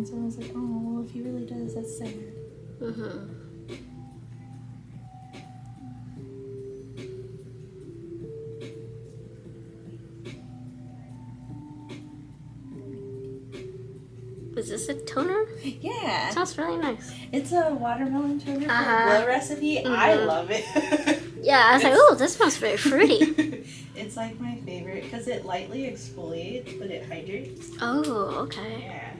And so I was like, oh, well, if he really does, that's sad. Mm-hmm. Is this a toner? Yeah. It sounds really nice. It's a watermelon toner for Uh-huh. a glow recipe. Mm-hmm. I love it. Yeah, I was like, oh, this smells very fruity. It's like my favorite because it lightly exfoliates, but it hydrates. Oh, okay. Yeah.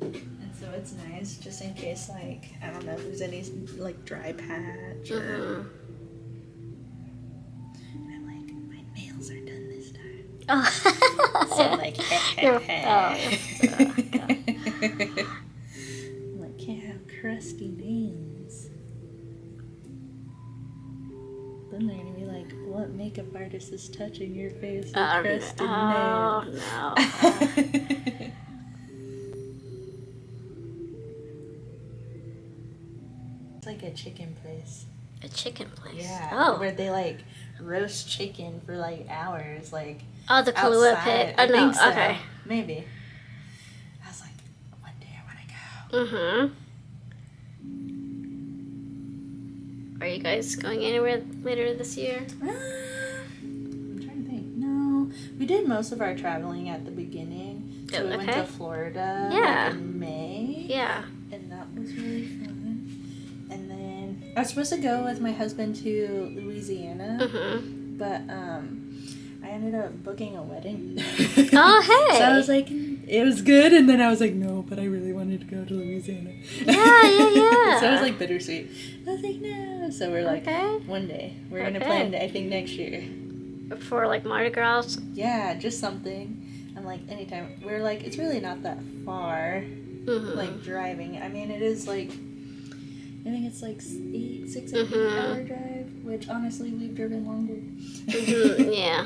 And so it's nice just in case, like, I don't know if there's any, like, dry patch or... Mm-hmm. I'm like, my nails are done this time. Oh. So I'm like, I'm like, can't have crusty nails. Then they're gonna be like, what makeup artist is touching your face with crusted nails? No. It's like a chicken place. A chicken place. Yeah. Oh. Where they like roast chicken for like hours, like. Oh, the Kahlua outside. pit. I Oh, no. think so. Okay. Maybe. I was like, one day I want to go. Mm-hmm. Are you guys going anywhere later this year? I'm trying to think. No, we did most of our traveling at the beginning. So we went to Florida like in May. Yeah. And that was really fun. And then I was supposed to go with my husband to Louisiana, Mm-hmm. but I ended up booking a wedding. Oh, hey. So I was like, it was good, and then I was like, no, but I really wanted to go to Louisiana. Yeah. So it was like bittersweet. I was like, no. So we're like, Okay. one day we're gonna plan. I think next year. For like Mardi Gras. Yeah, just something. I'm like, anytime. We're like, it's really not that far. Mm-hmm. Like driving. I mean, it is like, I think it's like 6 8 hour drive. Which honestly, we've driven longer. Mm-hmm. Yeah.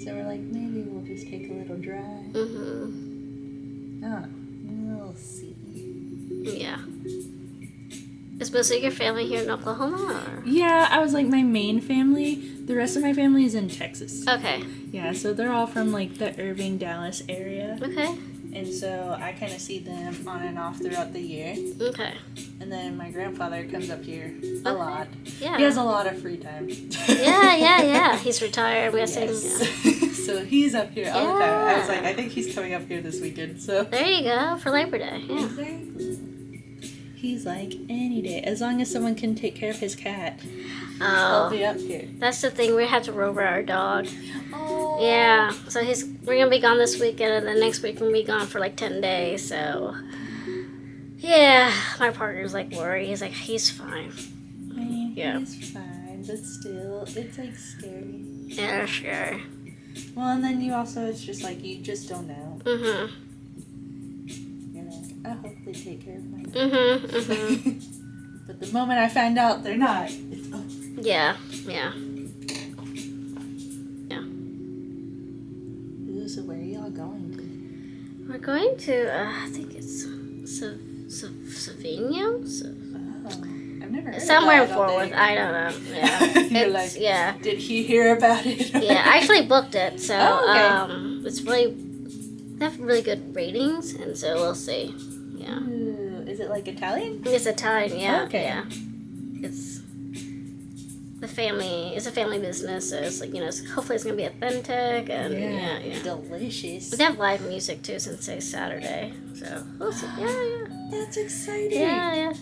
So we're like, maybe we'll just take a little drive. Mm-hmm. I don't know. We'll see. Yeah. Is most of your family here in Oklahoma? Or? Yeah, I was like my main family. The rest of my family is in Texas. Okay. Yeah, so they're all from like the Irving, Dallas area. Okay. And so I kind of see them on and off throughout the year. Okay. And then my grandfather comes up here a lot. Yeah. He has a lot of free time. Yeah. He's retired, I'm guessing. Yes. Yeah. So he's up here all the time. I was like, I think he's coming up here this weekend. So There you go, for Labor Day. Yeah. exactly. He's like, any day. As long as someone can take care of his cat, I'll be up here. That's the thing. We have to rover our dog. Oh. Yeah. So we're gonna be gone this weekend, and then next week we're gonna be gone for like 10 days. So yeah, my partner's like worried. He's like, he's fine. I mean, Yeah. he's fine, but still, it's like scary. Yeah, sure. Well, and then you also, it's just like, you just don't know. Mhm. You're like, I hope they take care of my dog. Mhm. But the moment I find out they're not, it's, oh. Yeah. Ooh, so where are y'all going to? We're going to. I think it's Savigno. I've never heard Somewhere of in that, Fort Worth. I don't know. Yeah. You're It's, like, yeah. did he hear about it? Yeah. I actually booked it, so Oh, okay. it's really. They have really good ratings, and so we'll see. Yeah. Ooh, is it like Italian? It's Italian. Yeah. Okay. Yeah. It's the family. It's a family business, so it's like hopefully it's gonna be authentic and yeah. Delicious. They have live music too since it's Saturday, so we'll see. Yeah. That's exciting. Yeah.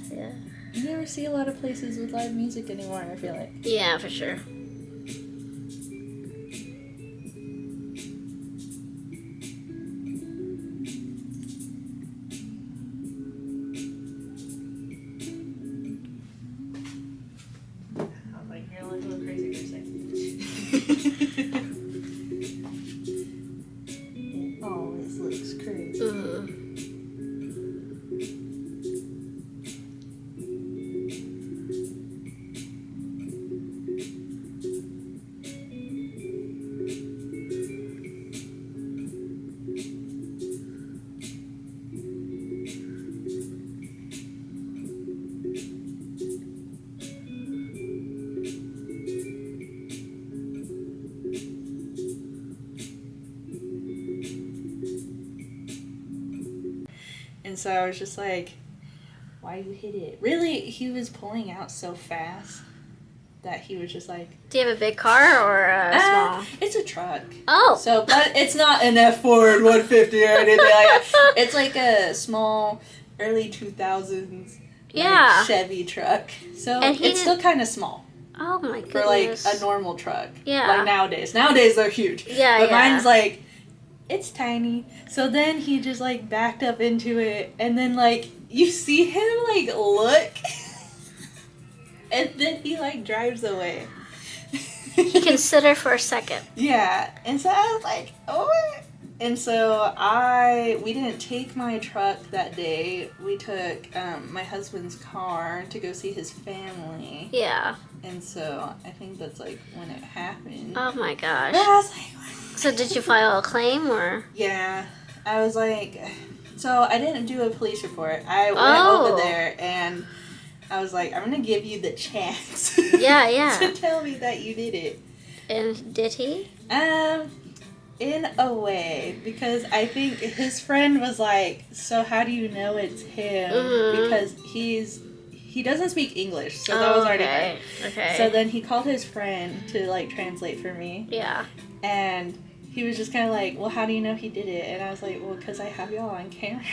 You never see a lot of places with live music anymore, I feel like. Yeah, for sure. I'm like, you're a little crazy for a second. It always looks crazy. Mm-hmm. so I was just like, why you hit it? Really, he was pulling out so fast that he was just like... Do you have a big car or a small? It's a truck. Oh. So, but it's not an F-Ford 150 or anything like that. It's like a small, early 2000s Chevy truck. So, it's still kind of small. Oh my goodness. For like a normal truck. Yeah. Like nowadays. Nowadays they're huge. Yeah, but mine's like, it's tiny. So then he just like backed up into it, and then like you see him like look, and then he like drives away. He considered for a second. Yeah, and so I was like, oh. And so we didn't take my truck that day. We took my husband's car to go see his family. Yeah. And so I think that's like when it happened. Oh my gosh. But I was like, so did you file a claim or? Yeah. I was like, so I didn't do a police report. I went over there and I was like, I'm going to give you the chance. Yeah. to tell me that you did it. And did he? In a way, because I think his friend was like, so how do you know it's him? Mm-hmm. Because he doesn't speak English, so that was already good. Okay. So then he called his friend to like translate for me. Yeah. And he was just kind of like, well, how do you know he did it? And I was like, well, because I have y'all on camera.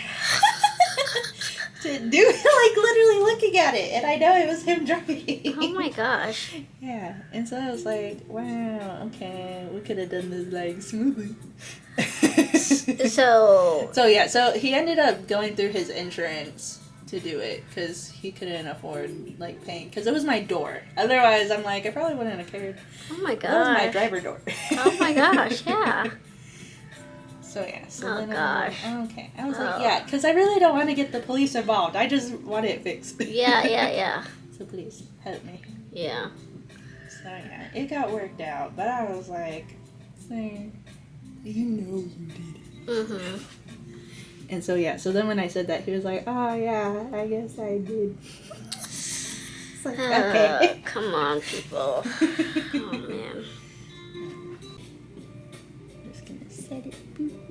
To do like literally looking at it, and I know it was him driving. Oh my gosh. Yeah, and so I was like, wow, okay, we could have done this like smoothly. So he ended up going through his insurance to do it because he couldn't afford like paying, because it was my door. Otherwise, I'm like, I probably wouldn't have cared. Oh my gosh. That was my driver door. Oh my gosh, yeah. So yeah, then gosh. I was like, okay. I was like, yeah, because I really don't want to get the police involved. I just want it fixed. Yeah. So please, help me. Yeah. So yeah, it got worked out, but I was like, saying, you know you did it. Mm-hmm. And so yeah, so then when I said that, he was like, oh yeah, I guess I did. It's like, okay. Come on, people. Oh man. I'm just gonna set it. Boop.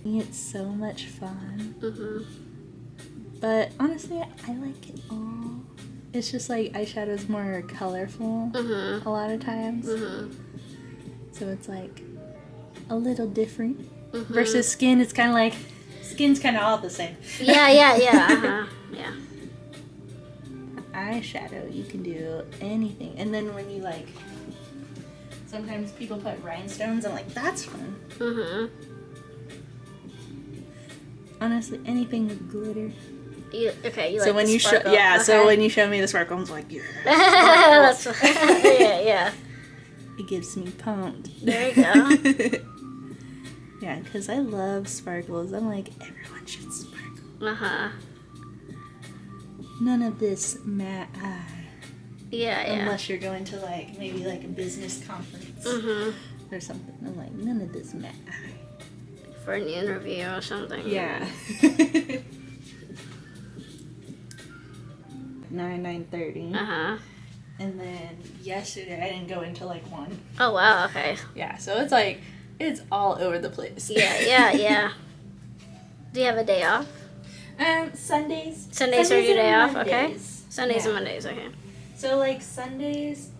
It's so much fun. Mm-hmm. But honestly, I like it all. It's just like eyeshadow's more colorful a lot of times. Mm-hmm. So it's like a little different. Mm-hmm. Versus skin, it's kind of like, skin's kind of all the same. Yeah. Yeah. Eyeshadow, you can do anything. And then when you like, sometimes people put rhinestones, I'm like, that's fun. Mm-hmm. Honestly, anything with glitter. You so like when you sparkle. So when you show me the sparkle, I was like, yeah. That's yeah. It gets me pumped. There you go. Yeah, because I love sparkles. I'm like, everyone should sparkle. None of this matte eye. Yeah. Unless you're going to like maybe like a business conference or something. I'm like, none of this matte eye. For an interview or something. Yeah. 9:30. And then yesterday I didn't go until like 1. Oh wow, okay. Yeah, so it's like, it's all over the place. Yeah. Do you have a day off? Sundays. Sundays are your day off, Mondays. okay? Sundays and Mondays, okay. So like Sundays,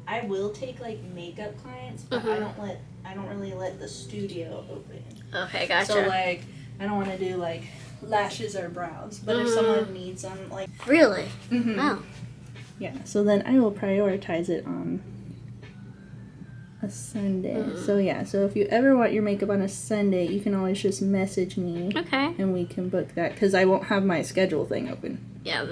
I will take like makeup clients, but I don't really let the studio open. Okay, gotcha. So like, I don't want to do like lashes or brows, but if someone needs them, like... Really? Mm-hmm. Oh. Yeah, so then I will prioritize it on a Sunday. So yeah, so if you ever want your makeup on a Sunday, you can always just message me. Okay. And we can book that, because I won't have my schedule thing open. Yeah.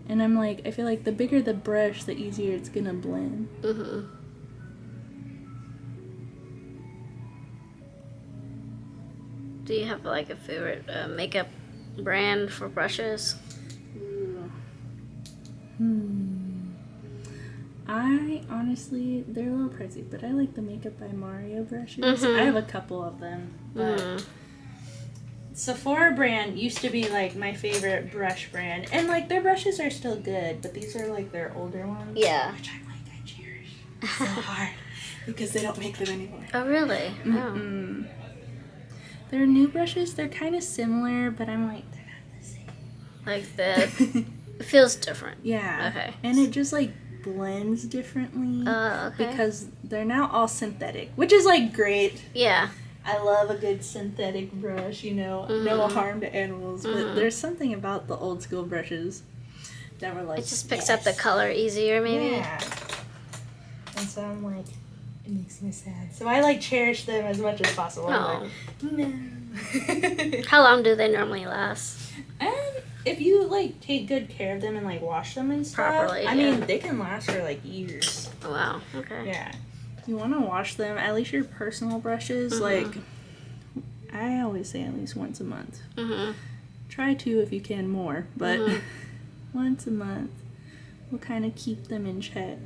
And I'm like, I feel like the bigger the brush, the easier it's gonna blend. Mm-hmm. Do you have like a favorite makeup brand for brushes? I honestly, they're a little pricey, but I like the Makeup by Mario brushes. I have a couple of them, but Sephora brand used to be like my favorite brush brand, and like their brushes are still good, but these are like their older ones. Yeah. Which I cherish so hard because they don't make them anymore. Oh, really? Oh. Their new brushes, they're kind of similar, but I'm like, they're not the same. Like the, it feels different. Yeah. Okay. And it just like blends differently Okay. because they're now all synthetic, which is like great. Yeah. I love a good synthetic brush, you know, no harm to animals, but there's something about the old school brushes that were like, It just picks up the color easier, maybe. Yeah. And so I'm like, it makes me sad. So I like cherish them as much as possible. Oh. I'm like, no. How long do they normally last? If you like take good care of them and like wash them and stuff, Properly, I yeah. mean, they can last for like years. Oh, wow. Okay. Yeah. You want to wash them, at least your personal brushes, like, I always say at least once a month. Try to if you can more, but once a month will kind of keep them in check.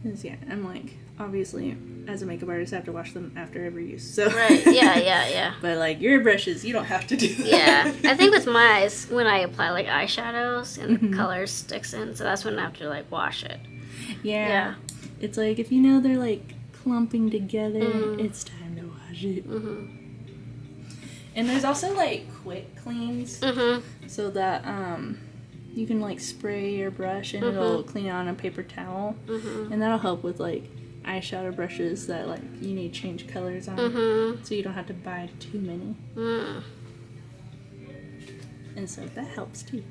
Because, yeah, I'm like, obviously, as a makeup artist, I have to wash them after every use. So. Right, yeah. But, like, your brushes, you don't have to do that. Yeah, I think with my eyes, when I apply, like, eyeshadows and the color sticks in, so that's when I have to, like, wash it. Yeah. It's like, if you know they're, like, clumping together, it's time to wash it. And there's also, like, quick cleans. So that, you can, like, spray your brush and it'll clean on a paper towel. And that'll help with, like, eyeshadow brushes that, like, you need to change colors on. So you don't have to buy too many. And so that helps, too.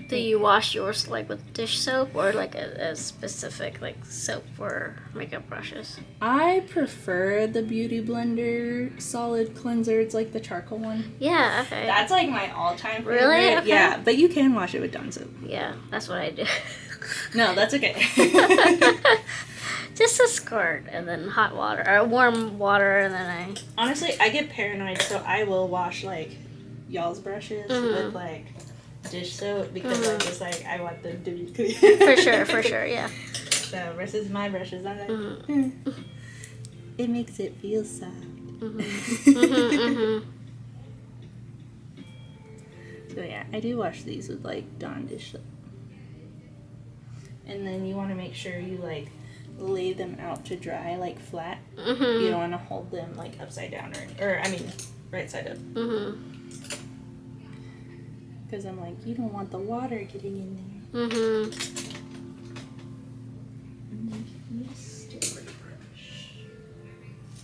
Do you wash yours, like, with dish soap or, like, a specific, like, soap for makeup brushes? I prefer the Beauty Blender solid cleanser. It's like the charcoal one. Yeah, okay. That's like my all-time favorite. Really? Okay. Yeah, but you can wash it with Dawn soap. Yeah, that's what I do. No, that's okay. Just a squirt and then hot water, or warm water, and then Honestly, I get paranoid, so I will wash, like, y'all's brushes with, like, dish soap because I'm just like, I want them to be clean. For sure, yeah. So, versus my brushes, I'm like, it makes it feel soft. So, yeah, I do wash these with, like, Dawn dish soap. And then you want to make sure you, like, lay them out to dry, like, flat. You don't want to hold them, like, upside down or I mean, right side up. Because I'm like, you don't want the water getting in there.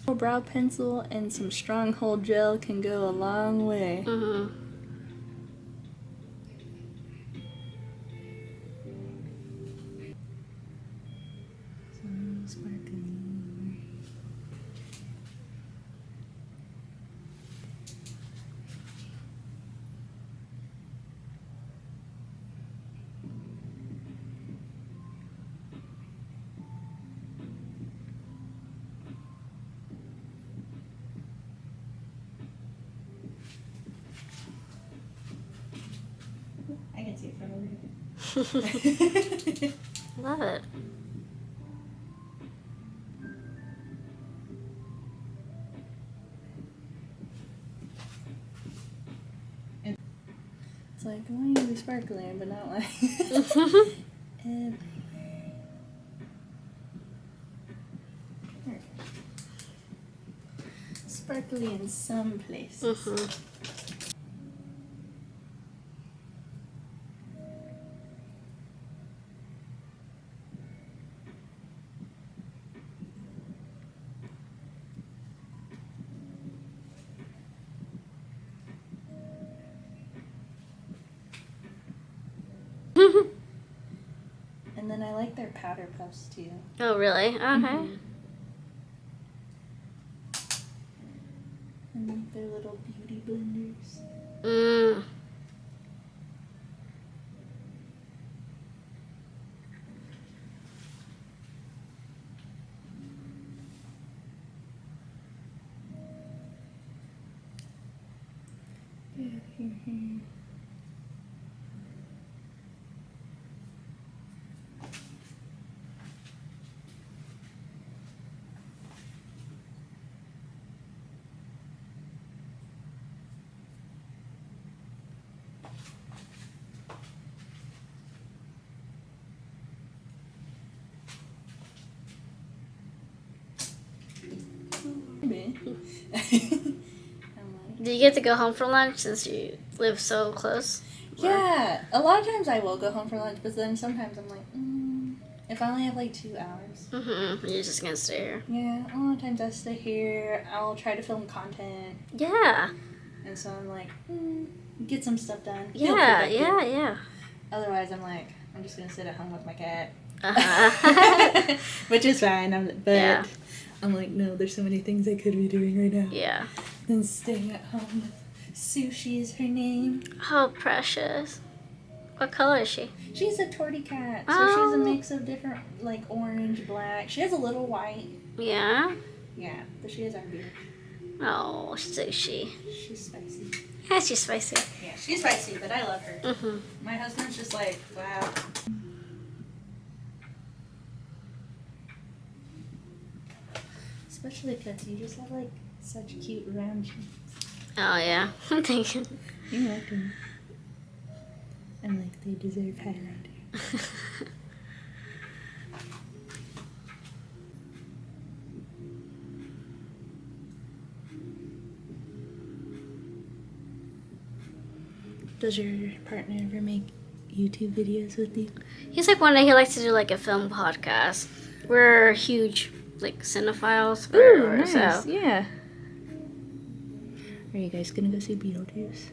A brow pencil and some stronghold gel can go a long way. I can see it from over here. Love it. It's like, I want you to be sparkling, but not like everywhere. Sparkly in some places. And then I like their powder puffs too. Oh, really? Okay. And like their little beauty blenders. Do you get to go home for lunch since you live so close? Yeah, a lot of times I will go home for lunch, but then sometimes I'm like, if I only have like 2 hours. You're just gonna stay here. Yeah, a lot of times I stay here. I'll try to film content. Yeah. And so I'm like, get some stuff done. Yeah. Otherwise, I'm like, I'm just gonna sit at home with my cat. Uh-huh. Which is fine. I'm like, no, there's so many things I could be doing right now. Yeah. Than staying at home with Sushi is her name. Oh, precious. What color is she? She's a tortie cat. So she's a mix of different, like, orange, black. She has a little white. Yeah? Yeah, but she has our beard. Oh, Sushi. She's spicy. Yeah, she's spicy. Yeah, she's spicy, but I love her. Mm-hmm. My husband's just like, wow. Especially because you just have, like, such cute round cheeks. Oh, yeah. Thank you. You're welcome. And, like, they deserve highlighter. Does your partner ever make YouTube videos with you? He's like one day he likes to do like a film podcast. We're huge like cinephiles. Ooh, nice. So. Yeah. Are you guys gonna go see Beetlejuice?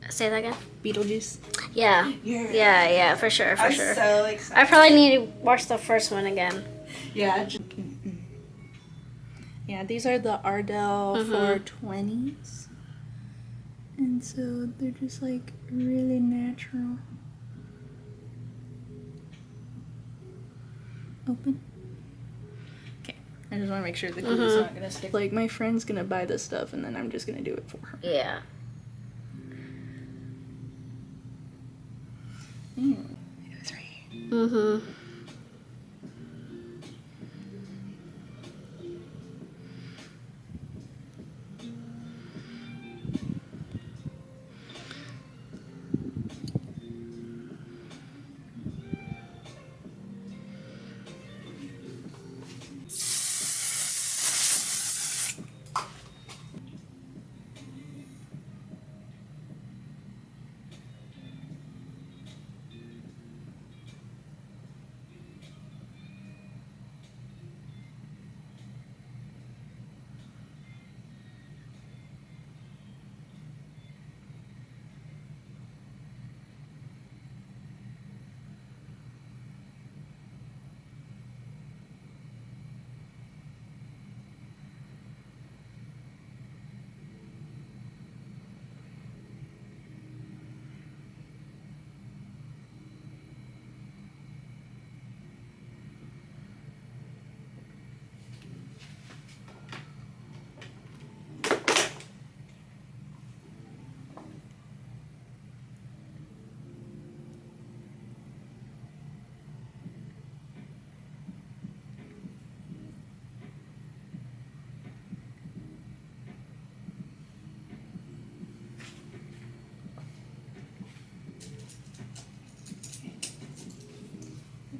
Say that again? Beetlejuice? Yeah. Yeah, for sure. I'm so excited. I probably need to watch the first one again. Yeah. Yeah, these are the Ardell 420s. And so they're just like really natural. Open. Okay. I just want to make sure the glue's not going to stick. Like, my friend's going to buy this stuff and then I'm just going to do it for her. Yeah. It was right here. Mm-hmm.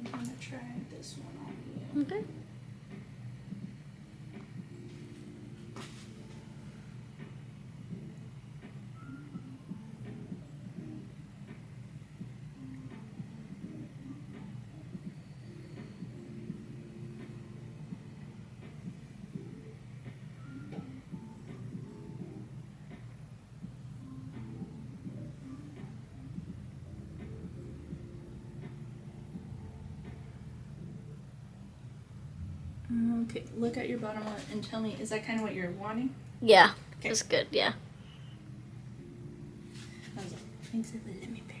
I'm going to try this one on you. Okay. Okay, look at your bottom one and tell me, is that kind of what you're wanting? Yeah. Okay. That's good, yeah. I was like, thanks for letting me pair.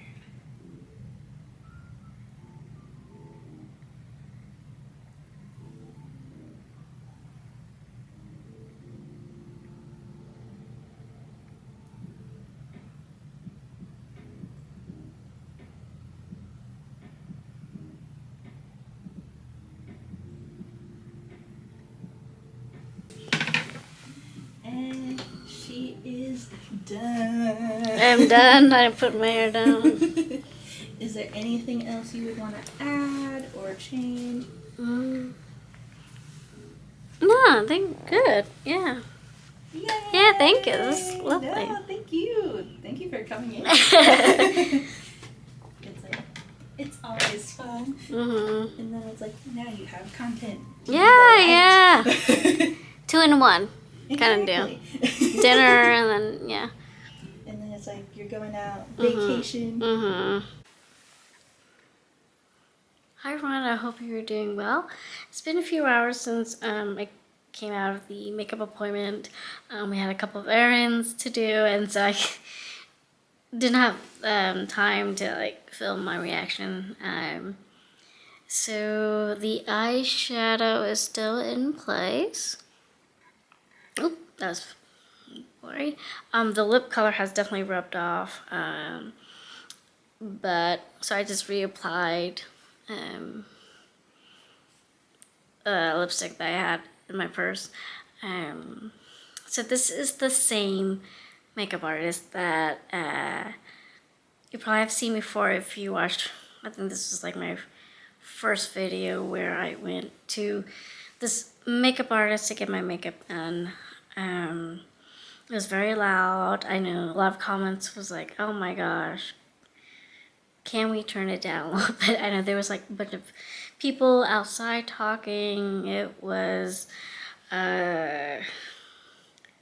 is done. I'm done. I didn't put my hair down. Is there anything else you would want to add or change? No, I think good. Yeah. Yay! Yeah, thank you. This is lovely. No, thank you. Thank you for coming in. It's like, it's always fun. Mm-hmm. And then it's like, now you have content. Yeah. 2 in 1. Exactly. Kind of do. Dinner and then, yeah. And then it's like, you're going out, vacation. Mm-hmm. Hi, Ron. I hope you're doing well. It's been a few hours since I came out of the makeup appointment. We had a couple of errands to do, and so I didn't have time to like film my reaction. So the eyeshadow is still in place. Oh, that was blurry. The lip color has definitely rubbed off. But so I just reapplied lipstick that I had in my purse. So this is the same makeup artist that you probably have seen before if you watched. I think this was like my first video where I went to this makeup artist to get my makeup done. It was very loud. I know a lot of comments was like, oh my gosh, can we turn it down a little bit? I know there was like a bunch of people outside talking. It was very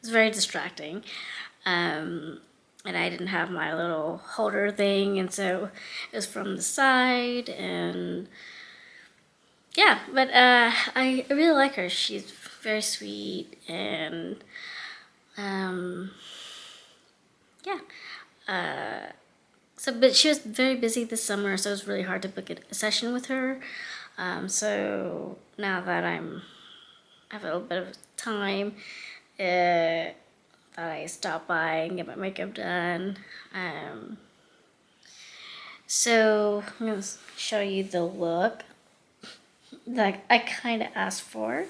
distracting. And I didn't have my little holder thing, and so it was from the side, and yeah, but I really like her. She's very sweet, and yeah. So, but she was very busy this summer, so it was really hard to book a session with her. So now that I have a little bit of time, that I stop by and get my makeup done. So I'm gonna show you the look that I kind of asked for.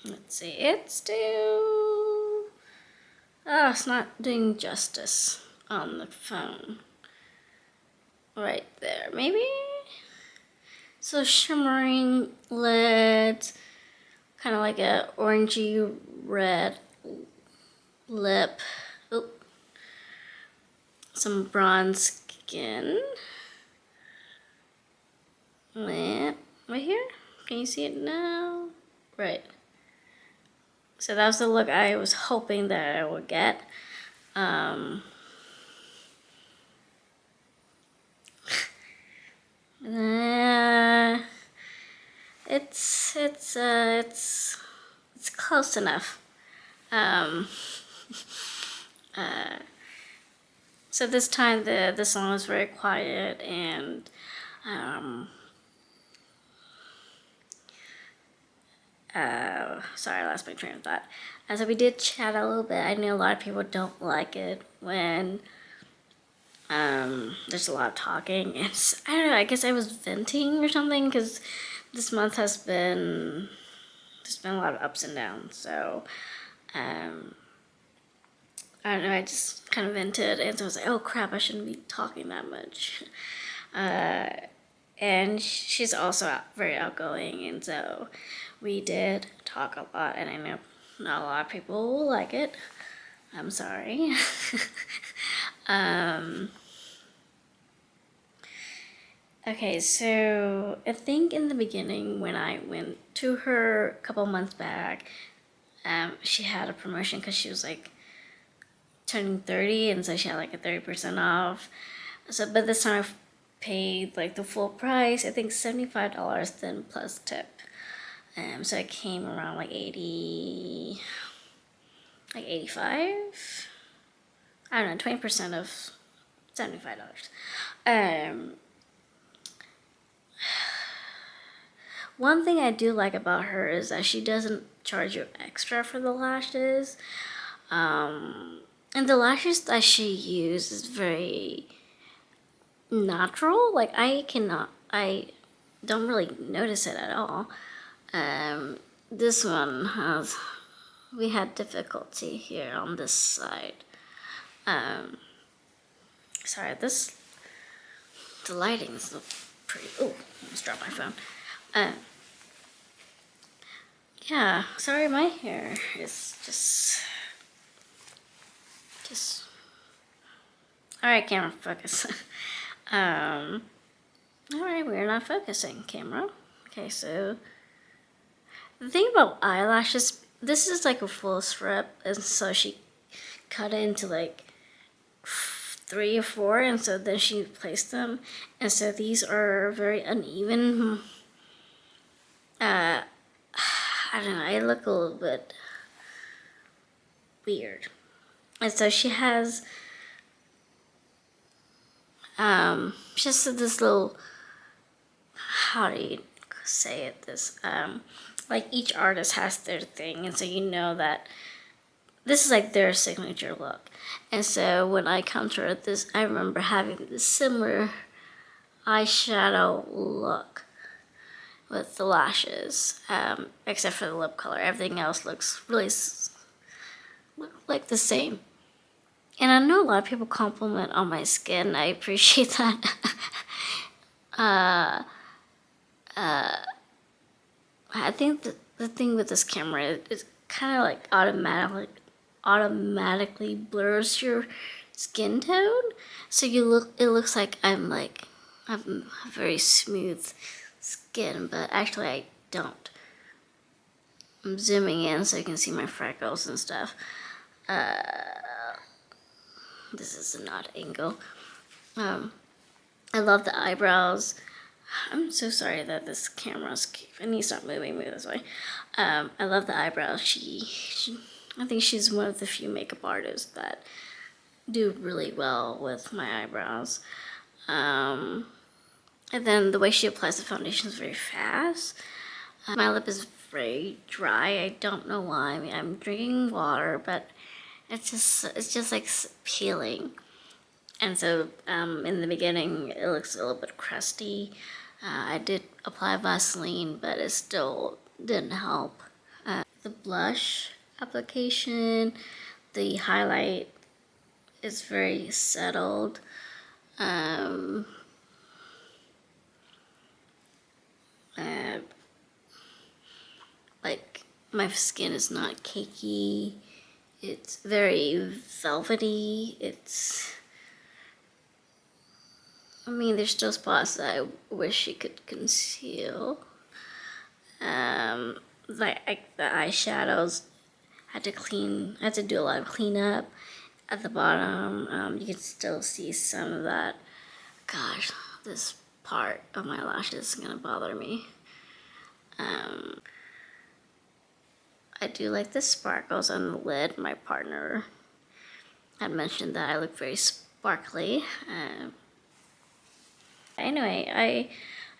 Let's see, it's not doing justice on the phone. Right there, maybe? So shimmering lids, kind of like a orangey red lip. Oh, some bronze skin. Right here? Can you see it now? Right. So that was the look I was hoping that I would get. It's close enough. So this time the song was very quiet, and sorry, I lost my train of thought. And so we did chat a little bit. I know a lot of people don't like it when there's a lot of talking. It's, I don't know, I guess I was venting or something, because this month there's been a lot of ups and downs. So I don't know, I just kind of vented, and so I was like, oh crap, I shouldn't be talking that much. And she's also very outgoing, and so we did talk a lot, and I know not a lot of people will like it. I'm sorry. Okay, so I think in the beginning when I went to her a couple months back, she had a promotion because she was like turning 30, and so she had like a 30% off. So, but this time I paid like the full price, I think $75 then plus tip. So it came around like 85. I don't know, 20% of $75. One thing I do like about her is that she doesn't charge you extra for the lashes. And the lashes that she uses is very natural. Like I don't really notice it at all. This one has we had difficulty here on this side. Sorry, the lighting's pretty. Oh, almost dropped my phone. Yeah, sorry, my hair is just. All right, camera, focus. All right, we're not focusing, camera. Okay, so the thing about eyelashes, this is like a full strip, and so she cut it into like 3 or 4, and so then she placed them, and so these are very uneven. I don't know, I look a little bit weird. And so she has just this little, how do you say it, this like each artist has their thing, and so you know that this is like their signature look. And so when I contoured this, I remember having this similar eyeshadow look with the lashes, except for the lip color. Everything else looks really like the same. And I know a lot of people compliment on my skin. I appreciate that. I think the thing with this camera is kind of like automatically blurs your skin tone, so it looks like I'm a very smooth skin, but actually I don't. I'm zooming in so you can see my freckles and stuff. This is an odd angle. I love the eyebrows. I'm so sorry that this camera's, I need to stop moving, move this way. I love the eyebrows. I think she's one of the few makeup artists that do really well with my eyebrows. And then the way she applies the foundation is very fast. My lip is very dry. I don't know why. I mean, I'm drinking water, but it's just like peeling. And so in the beginning, it looks a little bit crusty. I did apply Vaseline, but it still didn't help. The blush application, the highlight is very settled. Like, my skin is not cakey. It's very velvety. I mean, there's still spots that I wish she could conceal. Like the eyeshadows, I had to do a lot of cleanup at the bottom. You can still see some of that. Gosh, this part of my lashes is gonna bother me. I do like the sparkles on the lid. My partner had mentioned that I look very sparkly. Anyway, I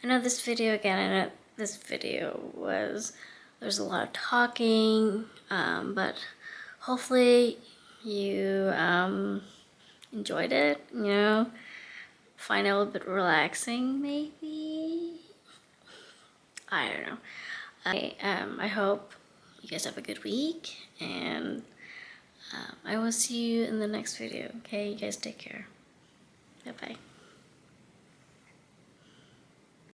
know this video again. I know this video there's a lot of talking, but hopefully you enjoyed it. You know, find it a little bit relaxing, maybe. I don't know. I hope you guys have a good week, and I will see you in the next video. Okay, you guys take care. Bye bye.